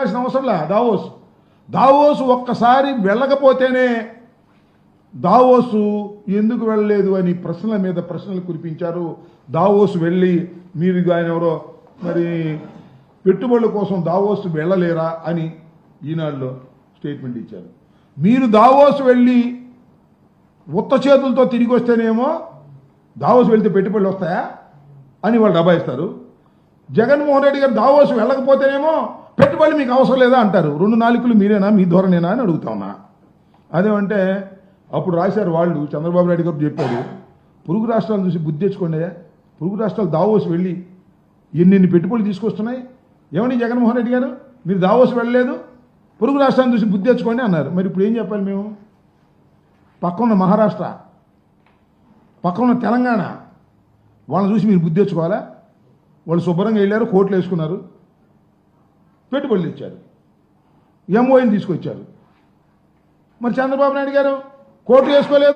అవసరంలా దావోస్ ఒక్కసారి వెళ్ళకపోతేనే దావోసు ఎందుకు వెళ్ళలేదు అని ప్రశ్నల మీద ప్రశ్నలు కురిపించారు. దావోసు వెళ్ళి మీరు ఆయన ఎవరో మరి పెట్టుబడుల కోసం దావోసు వెళ్ళలేరా అని ఈనాడులో స్టేట్మెంట్ ఇచ్చారు. మీరు దావోసు వెళ్ళి ఉత్త చేతులతో తిరిగి వస్తేనేమో దావోసు వెళ్తే పెట్టుబడులు వస్తాయా అని వాళ్ళు దబాయిస్తారు. జగన్మోహన్ రెడ్డి గారు దావోసు వెళ్ళకపోతేనేమో పెట్టుబడులు మీకు అవసరం లేదా అంటారు. 2 నాలుకలు మీరేనా, మీ ధోరణేనా అని అడుగుతా ఉన్నా. అదేమంటే అప్పుడు రాశారు వాళ్ళు, చంద్రబాబు నాయుడు గారు చెప్పాడు, పొరుగు రాష్ట్రాలను చూసి బుద్ధి తెచ్చుకోండి. పొరుగు రాష్ట్రాలు దావోసు వెళ్ళి ఎన్ని పెట్టుబడులు తీసుకొస్తున్నాయి. ఏమని జగన్మోహన్ రెడ్డి గారు మీరు దావోసు వెళ్ళలేదు, పొరుగు రాష్ట్రాలను చూసి బుద్ధి తెచ్చుకోండి అన్నారు. మరి ఇప్పుడు ఏం చెప్పాలి మేము? పక్కన మహారాష్ట్ర, పక్కన తెలంగాణ, వాళ్ళని చూసి మీరు బుద్ధి తెచ్చుకోవాలా? వాళ్ళు శుభ్రంగా వెళ్ళారు, కోట్లు వేసుకున్నారు, పెట్టుబడులు ఇచ్చారు, ఎంఓఏని తీసుకొచ్చారు. మరి చంద్రబాబు నాయుడు గారు కోట్లు వేసుకోలేదు.